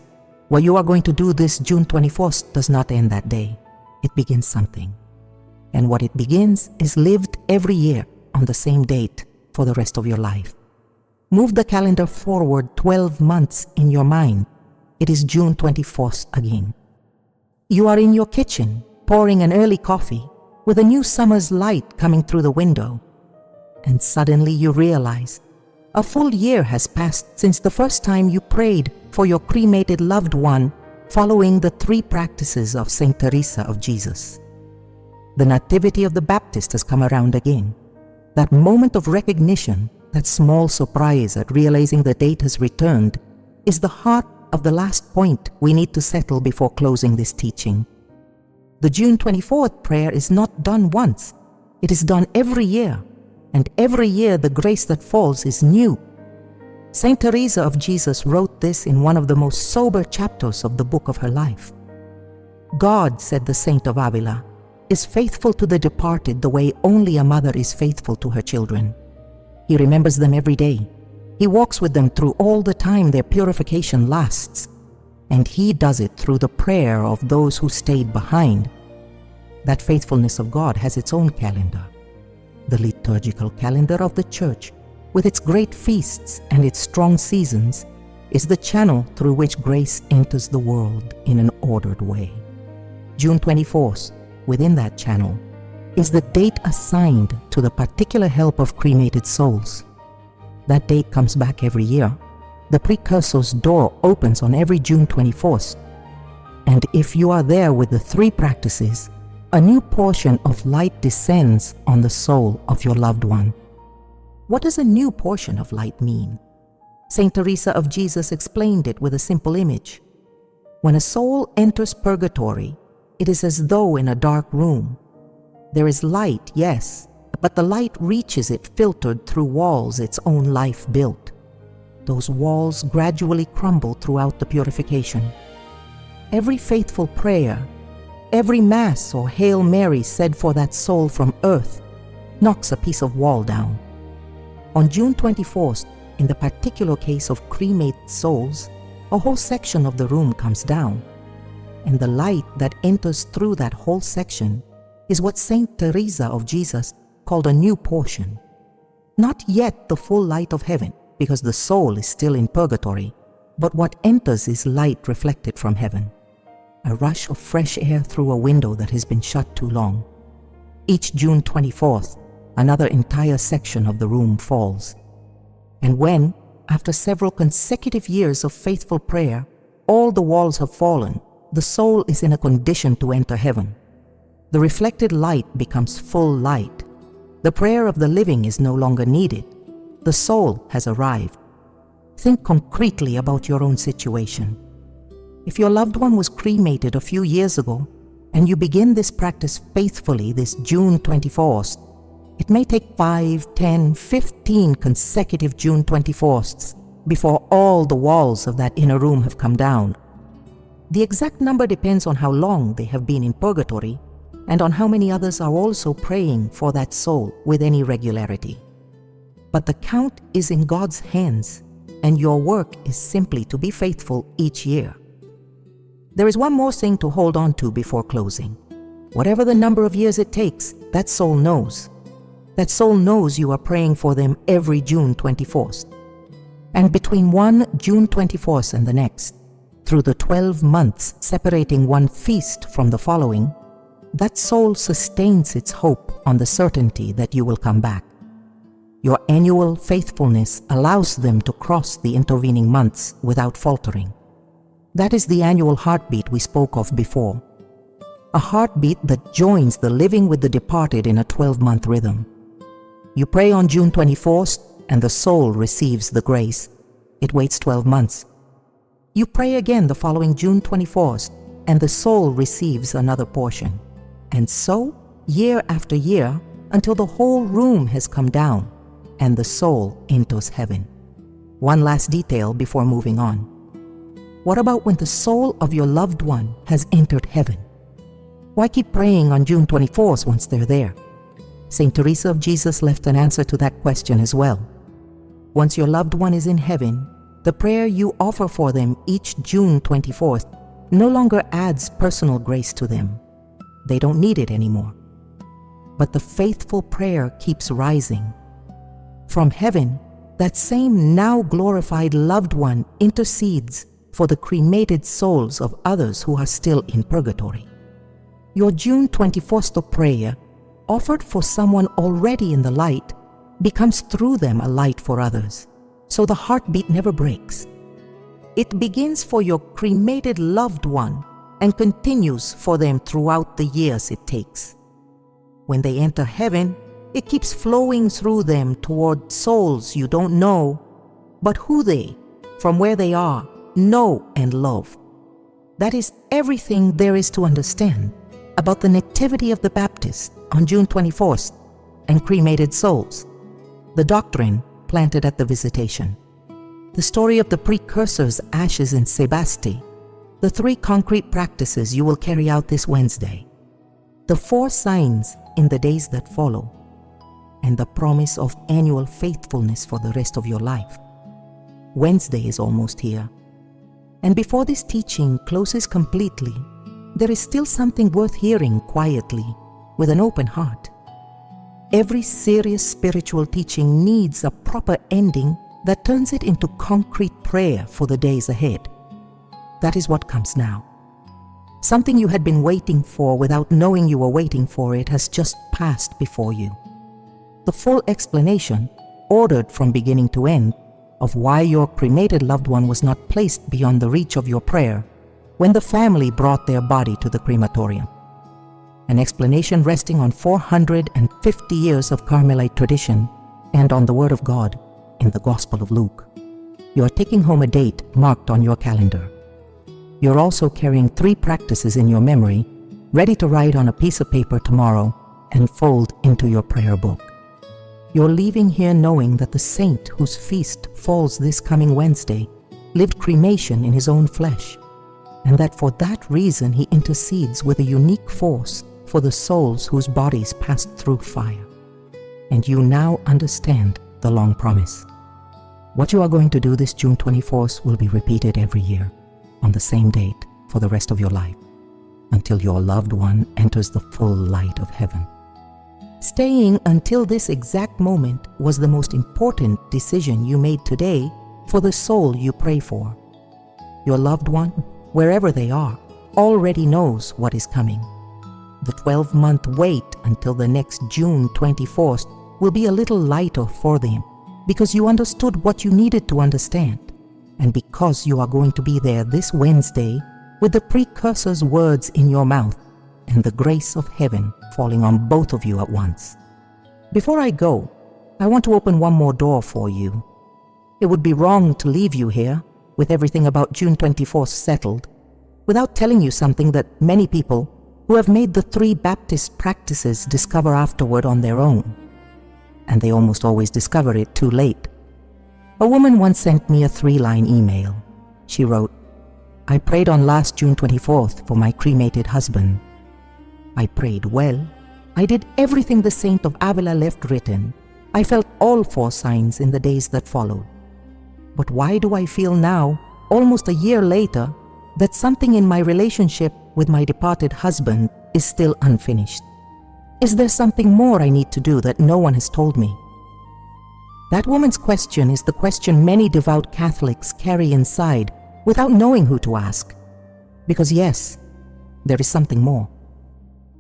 what you are going to do this June 24th does not end that day. It begins something. And what it begins is lived every year on the same date for the rest of your life. Move the calendar forward 12 months in your mind. It is June 24th again. You are in your kitchen, pouring an early coffee, with a new summer's light coming through the window. And suddenly you realize a full year has passed since the first time you prayed for your cremated loved one following the 3 practices of Saint Teresa of Jesus. The nativity of the Baptist has come around again. That moment of recognition, that small surprise at realizing the date has returned, is the heart of the last point we need to settle before closing this teaching. The June 24th prayer is not done once. It is done every year, and every year the grace that falls is new. Saint Teresa of Jesus wrote this in one of the most sober chapters of the book of her life. God, said the Saint of Avila, is faithful to the departed the way only a mother is faithful to her children. He remembers them every day. He walks with them through all the time their purification lasts, and he does it through the prayer of those who stayed behind. That faithfulness of God has its own calendar, the liturgical calendar of the Church, with its great feasts and its strong seasons, is the channel through which grace enters the world in an ordered way. June 24th, within that channel, is the date assigned to the particular help of cremated souls. That date comes back every year. The precursor's door opens on every June 24th. And if you are there with the 3 practices, a new portion of light descends on the soul of your loved one. What does a new portion of light mean? Saint Teresa of Jesus explained it with a simple image. When a soul enters purgatory, it is as though in a dark room. There is light, yes, but the light reaches it filtered through walls its own life built. Those walls gradually crumble throughout the purification. Every faithful prayer, every Mass or Hail Mary said for that soul from earth knocks a piece of wall down. On June 24th, in the particular case of cremated souls, a whole section of the room comes down, and the light that enters through that whole section is what Saint Teresa of Jesus called a new portion. Not yet the full light of heaven, because the soul is still in purgatory, but what enters is light reflected from heaven. A rush of fresh air through a window that has been shut too long. Each June 24th, another entire section of the room falls. And when, after several consecutive years of faithful prayer, all the walls have fallen, the soul is in a condition to enter heaven. The reflected light becomes full light. The prayer of the living is no longer needed. The soul has arrived. Think concretely about your own situation. If your loved one was cremated a few years ago, and you begin this practice faithfully this June 24th, it may take 5, 10, 15 consecutive June 24ths before all the walls of that inner room have come down. The exact number depends on how long they have been in purgatory and on how many others are also praying for that soul with any regularity. But the count is in God's hands, and your work is simply to be faithful each year. There is one more thing to hold on to before closing. Whatever the number of years it takes, that soul knows. That soul knows you are praying for them every June 24th. And between one June 24th and the next, through the 12 months separating one feast from the following, that soul sustains its hope on the certainty that you will come back. Your annual faithfulness allows them to cross the intervening months without faltering. That is the annual heartbeat we spoke of before. A heartbeat that joins the living with the departed in a 12-month rhythm. You pray on June 24th and the soul receives the grace. It waits 12 months. You pray again the following June 24th and the soul receives another portion. And so, year after year, until the whole room has come down and the soul enters heaven. One last detail before moving on. What about when the soul of your loved one has entered heaven? Why keep praying on June 24th once they're there? Saint Teresa of Jesus left an answer to that question as well. Once your loved one is in heaven, the prayer you offer for them each June 24th no longer adds personal grace to them. They don't need it anymore. But the faithful prayer keeps rising. From heaven, that same now glorified loved one intercedes for the cremated souls of others who are still in purgatory. Your June 24th prayer, offered for someone already in the light, becomes through them a light for others, so the heartbeat never breaks. It begins for your cremated loved one and continues for them throughout the years it takes. When they enter heaven, it keeps flowing through them toward souls you don't know, but who they, from where they are, know and love. That is everything there is to understand about the Nativity of the Baptist on June 24th and cremated souls, the doctrine planted at the Visitation, the story of the precursor's ashes in Sebaste, the 3 concrete practices you will carry out this Wednesday, the 4 signs in the days that follow, and the promise of annual faithfulness for the rest of your life. Wednesday is almost here. And before this teaching closes completely, there is still something worth hearing quietly, with an open heart. Every serious spiritual teaching needs a proper ending that turns it into concrete prayer for the days ahead. That is what comes now. Something you had been waiting for without knowing you were waiting for it has just passed before you. The full explanation, ordered from beginning to end, of why your cremated loved one was not placed beyond the reach of your prayer when the family brought their body to the crematorium. An explanation resting on 450 years of Carmelite tradition and on the Word of God in the Gospel of Luke. You are taking home a date marked on your calendar. You're also carrying 3 practices in your memory, ready to write on a piece of paper tomorrow and fold into your prayer book. You're leaving here knowing that the saint whose feast falls this coming Wednesday lived cremation in his own flesh, and that for that reason he intercedes with a unique force for the souls whose bodies passed through fire. And you now understand the long promise. What you are going to do this June 24th will be repeated every year on the same date for the rest of your life, until your loved one enters the full light of heaven. Staying until this exact moment was the most important decision you made today for the soul you pray for. Your loved one, wherever they are, already knows what is coming. The 12-month wait until the next June 24th will be a little lighter for them because you understood what you needed to understand, and because you are going to be there this Wednesday with the precursor's words in your mouth and the grace of heaven falling on both of you at once. Before I go, I want to open one more door for you. It would be wrong to leave you here with everything about June 24th settled without telling you something that many people who have made the 3 Baptist practices discover afterward on their own. And they almost always discover it too late. A woman once sent me a 3-line email. She wrote, "I prayed on last June 24th for my cremated husband. I prayed well. I did everything the Saint of Avila left written. I felt all 4 signs in the days that followed. But why do I feel now, almost a year later, that something in my relationship with my departed husband is still unfinished? Is there something more I need to do that no one has told me?" That woman's question is the question many devout Catholics carry inside without knowing who to ask. Because yes, there is something more.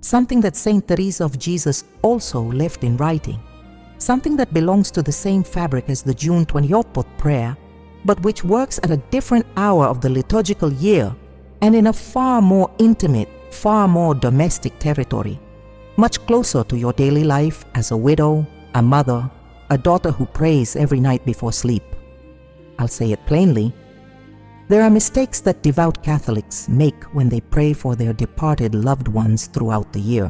Something that Saint Teresa of Jesus also left in writing. Something that belongs to the same fabric as the June 24th prayer, but which works at a different hour of the liturgical year and in a far more intimate, far more domestic territory, much closer to your daily life as a widow, a mother, a daughter who prays every night before sleep. I'll say it plainly. There are mistakes that devout Catholics make when they pray for their departed loved ones throughout the year.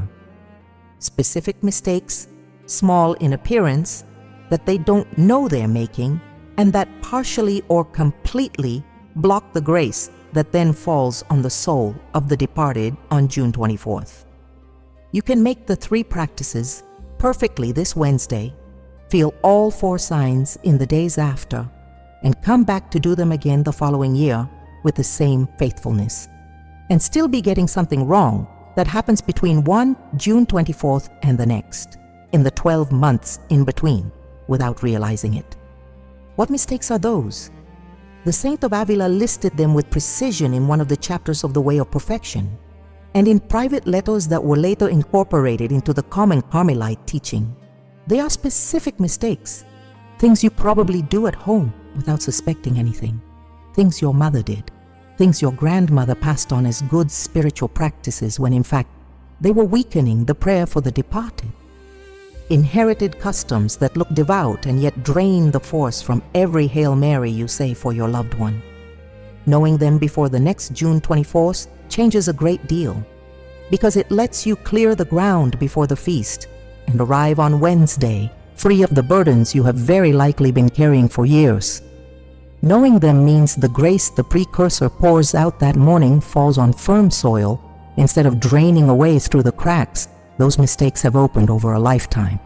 Specific mistakes, small in appearance, that they don't know they're making, and that partially or completely block the grace that then falls on the soul of the departed on June 24th. You can make the 3 practices perfectly this Wednesday, feel all 4 signs in the days after, and come back to do them again the following year with the same faithfulness, and still be getting something wrong that happens between one June 24th and the next, in the 12 months in between, without realizing it. What mistakes are those? The Saint of Avila listed them with precision in one of the chapters of the Way of Perfection, and in private letters that were later incorporated into the common Carmelite teaching. They are specific mistakes, things you probably do at home without suspecting anything, things your mother did, things your grandmother passed on as good spiritual practices when in fact they were weakening the prayer for the departed. Inherited customs that look devout and yet drain the force from every Hail Mary you say for your loved one. Knowing them before the next June 24th changes a great deal, because it lets you clear the ground before the feast and arrive on Wednesday free of the burdens you have very likely been carrying for years. Knowing them means the grace the precursor pours out that morning falls on firm soil instead of draining away through the cracks those mistakes have opened over a lifetime.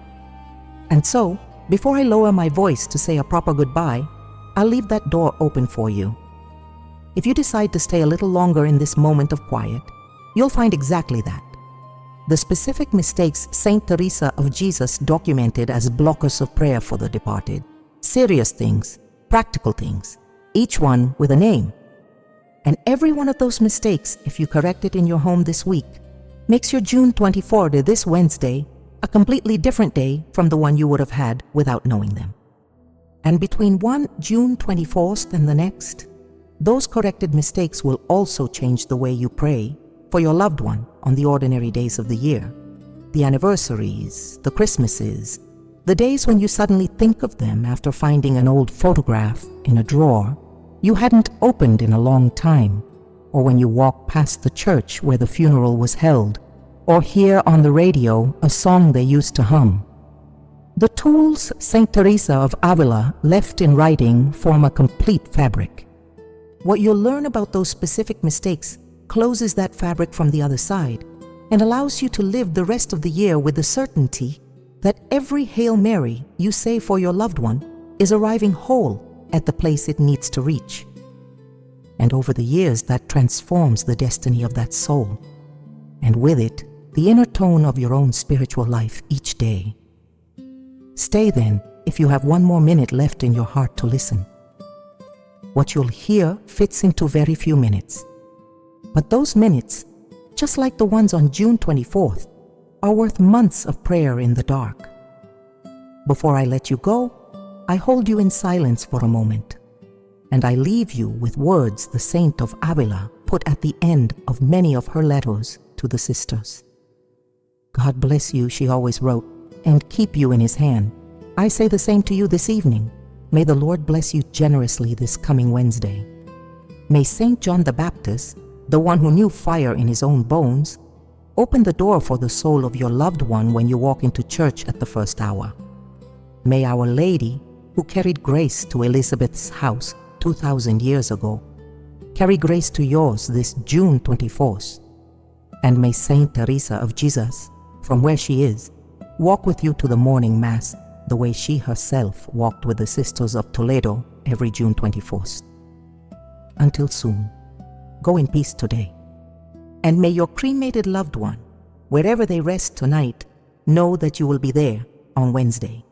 And so, before I lower my voice to say a proper goodbye, I'll leave that door open for you. If you decide to stay a little longer in this moment of quiet, you'll find exactly that. The specific mistakes Saint Teresa of Jesus documented as blockers of prayer for the departed. Serious things, practical things, each one with a name. And every one of those mistakes, if you correct it in your home this week, makes your June 24 to this Wednesday a completely different day from the one you would have had without knowing them. And between one June 24th and the next, those corrected mistakes will also change the way you pray for your loved one on the ordinary days of the year, the anniversaries, the Christmases, the days when you suddenly think of them after finding an old photograph in a drawer you hadn't opened in a long time, or when you walk past the church where the funeral was held, or hear on the radio a song they used to hum. The tools Saint Teresa of Avila left in writing form a complete fabric. What you'll learn about those specific mistakes closes that fabric from the other side and allows you to live the rest of the year with the certainty that every Hail Mary you say for your loved one is arriving whole at the place it needs to reach. And over the years, that transforms the destiny of that soul, and with it, the inner tone of your own spiritual life each day. Stay then, if you have one more minute left in your heart to listen. What you'll hear fits into very few minutes. But those minutes, just like the ones on June 24th, are worth months of prayer in the dark. Before I let you go, I hold you in silence for a moment, and I leave you with words the Saint of Avila put at the end of many of her letters to the sisters. God bless you, she always wrote, and keep you in his hand. I say the same to you this evening. May the Lord bless you generously this coming Wednesday. May Saint John the Baptist, the one who knew fire in his own bones, open the door for the soul of your loved one when you walk into church at the first hour. May Our Lady, who carried grace to Elizabeth's house 2,000 years ago, carry grace to yours this June 24th. And may Saint Teresa of Jesus, from where she is, walk with you to the morning Mass the way she herself walked with the Sisters of Toledo every June 24th. Until soon, go in peace today. And may your cremated loved one, wherever they rest tonight, know that you will be there on Wednesday.